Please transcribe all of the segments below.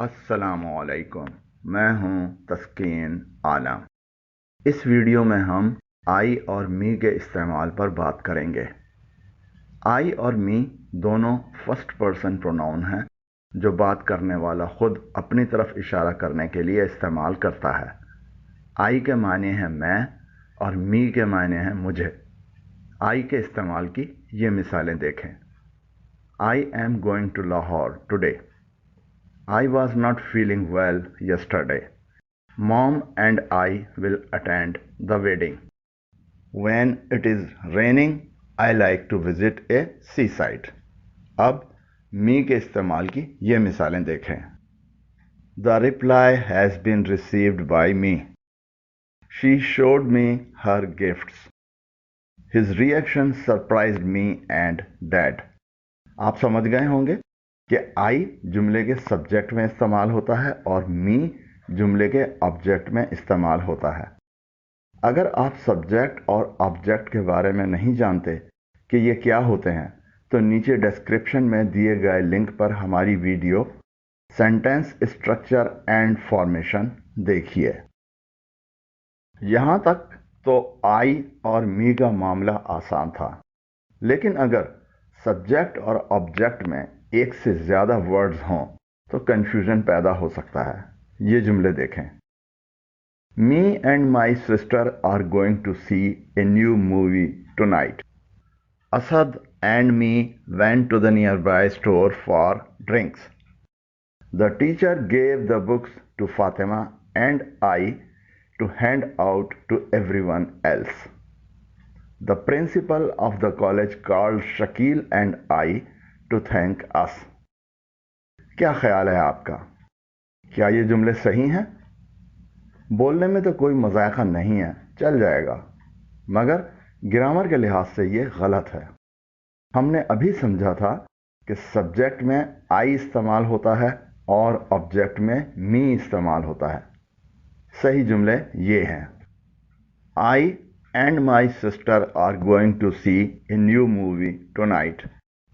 अस्सलाम वालेकुम। मैं हूं तस्कीन आलम। इस वीडियो में हम आई और मी के इस्तेमाल पर बात करेंगे। आई और मी दोनों फर्स्ट पर्सन प्रोनाउन हैं जो बात करने वाला खुद अपनी तरफ इशारा करने के लिए इस्तेमाल करता है। आई के माने हैं मैं और मी के माने हैं मुझे। आई के इस्तेमाल की ये मिसालें देखें। I am going to Lahore today. I was not feeling well yesterday. Mom and I will attend the wedding. When it is raining, I like to visit a seaside. अब मी के इस्तेमाल की ये मिसालें देखें। The reply has been received by me. She showed me her gifts. His reaction surprised me and Dad. आप समझ गए होंगे कि आई जुमले के सब्जेक्ट में इस्तेमाल होता है और मी जुमले के ऑब्जेक्ट में इस्तेमाल होता है। अगर आप सब्जेक्ट और ऑब्जेक्ट के बारे में नहीं जानते कि ये क्या होते हैं तो नीचे डिस्क्रिप्शन में दिए गए लिंक पर हमारी video sentence structure and formation देखिए। यहाँ तक तो आई और मी का मामला आसान था, लेकिन अगर सब्जेक्ट और ऑब्जेक्ट में एक से ज़्यादा वर्ड्स हों तो कन्फ्यूजन पैदा हो सकता है। ये जुमले देखें। Me and my sister are going to see a new movie tonight. Asad and me went to the nearby store for drinks. The teacher gave the books to फातिमा and I to hand out to everyone else. The principal of the college called Shakil and I to thank us. क्या ख्याल है आपका? क्या ये जुमले सही हैं? बोलने में तो कोई मजाका नहीं है, चल जाएगा, मगर ग्रामर के लिहाज से ये गलत है। हमने अभी समझा था कि सब्जेक्ट में आई इस्तेमाल होता है और ऑब्जेक्ट में मी इस्तेमाल होता है। सही जुमले ये हैं। आई and my sister are going to see a new movie tonight.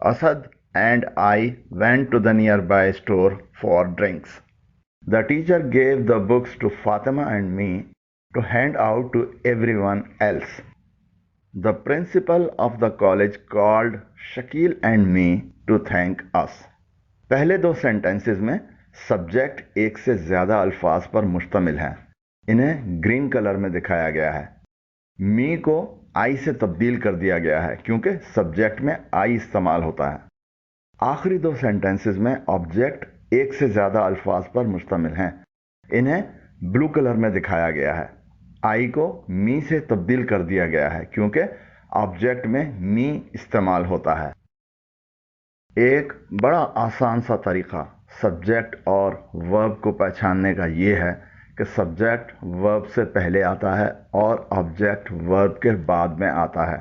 Asad and I went to the nearby store for drinks. The teacher gave the books to Fatima and me to hand out to everyone else. The principal of the college called Shakil and me to thank us. पहले दो sentences में subject एक से ज़्यादा अल्फाज पर मुश्तमिल हैं। इन्हें ग्रीन कलर में दिखाया गया है। मी को आई से तब्दील कर दिया गया है क्योंकि सब्जेक्ट में आई इस्तेमाल होता है। आखिरी दो सेंटेंसेस में ऑब्जेक्ट एक से ज़्यादा अल्फाज पर मुश्तमिल हैं। इन्हें ब्लू कलर में दिखाया गया है। आई को मी से तब्दील कर दिया गया है क्योंकि ऑब्जेक्ट में मी इस्तेमाल होता है। एक बड़ा आसान सा तरीका सब्जेक्ट और वर्ब को पहचानने का ये है कि सब्जेक्ट वर्ब से पहले आता है और ऑब्जेक्ट वर्ब के बाद में आता है।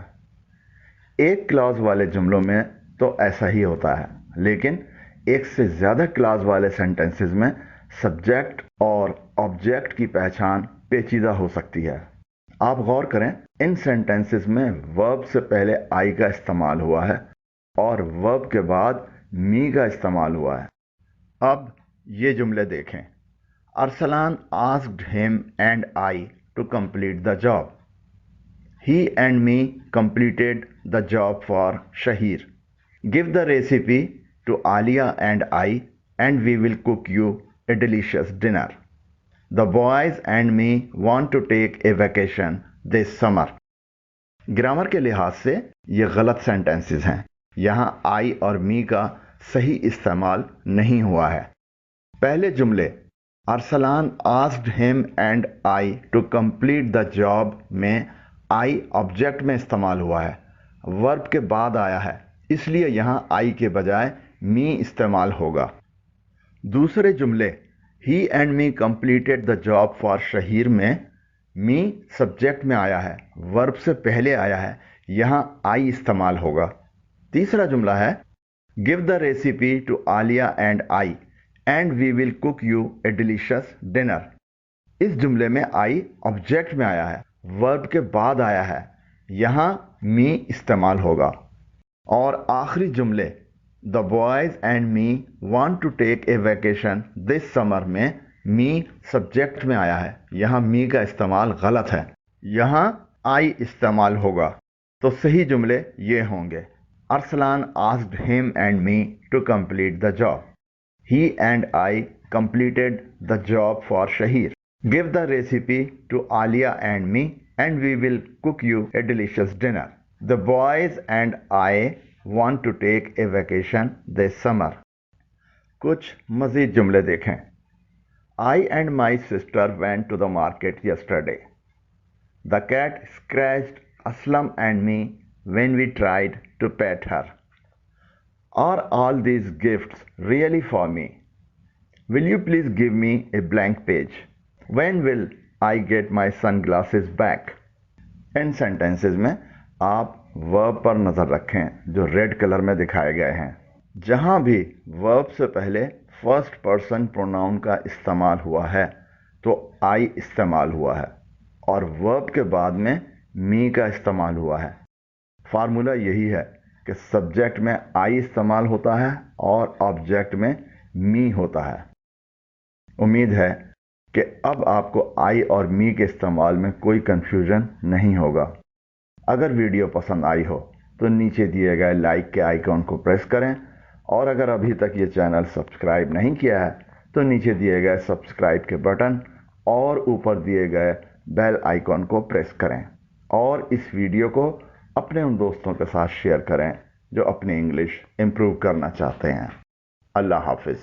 एक क्लॉज वाले जुमलों में तो ऐसा ही होता है, लेकिन एक से ज़्यादा क्लॉज वाले सेंटेंसेस में सब्जेक्ट और ऑब्जेक्ट की पहचान पेचीदा हो सकती है। आप गौर करें, इन सेंटेंसेस में वर्ब से पहले आई का इस्तेमाल हुआ है और वर्ब के बाद मी का इस्तेमाल हुआ है। अब ये जुमले देखें। Arsalan asked him and I to complete the job. He and me completed the job for Shahir. Give the recipe to Alia and I, and we will cook you a delicious dinner. The boys and me want to take a vacation this summer. Grammar के लिहाज से ये गलत sentences हैं। यहाँ आई और मी का सही इस्तेमाल नहीं हुआ है। पहले जुमले Arsalan asked him and I to complete the job may I object में इस्तेमाल हुआ है, वर्ब के बाद आया है, इसलिए यहाँ आई के बजाय मी इस्तेमाल होगा। दूसरे जुमले ही and me completed the job for शहीर में मी सब्जेक्ट में आया है, वर्ब से पहले आया है, यहाँ आई इस्तेमाल होगा। तीसरा जुमला है give the recipe to Alia and I and we will cook you a delicious dinner. इस जुमले में आई ऑब्जेक्ट में आया है, वर्ब के बाद आया है, यहाँ मी इस्तेमाल होगा। और आखिरी जुमले The boys and me want to take a vacation this summer में me सब्जेक्ट में आया है, यहाँ me का इस्तेमाल गलत है, यहाँ I इस्तेमाल होगा। तो सही जुमले ये होंगे। Arsalan asked him and me to complete the job. He and I completed the job for Shahir. Give the recipe to Alia and me and we will cook you a delicious dinner. The boys and I want to take a vacation this summer. कुछ मज़ीद जुमले देखें। I and my sister went to the market yesterday. The cat scratched Aslam and me when we tried to pet her. Are all these gifts really for me? Will you please give me a blank page? When will I get my sunglasses back? In sentences में आप verb पर नज़र रखें जो red colour में दिखाए गए हैं। जहाँ भी verb से पहले फर्स्ट पर्सन प्रोनाउन का इस्तेमाल हुआ है तो I इस्तेमाल हुआ है और वर्ब के बाद में मी का इस्तेमाल हुआ है। फार्मूला यही है कि सब्जेक्ट में आई इस्तेमाल होता है और ऑब्जेक्ट में मी होता है। उम्मीद है कि अब आपको आई और मी के इस्तेमाल में कोई कंफ्यूजन नहीं होगा। अगर वीडियो पसंद आई हो तो नीचे दिए गए लाइक के आइकॉन को प्रेस करें और अगर अभी तक ये चैनल सब्सक्राइब नहीं किया है तो नीचे दिए गए सब्सक्राइब के बटन और ऊपर दिए गए बेल आइकॉन को प्रेस करें और इस वीडियो को अपने उन दोस्तों के साथ शेयर करें जो अपनी इंग्लिश इम्प्रूव करना चाहते हैं। अल्लाह हाफिज़।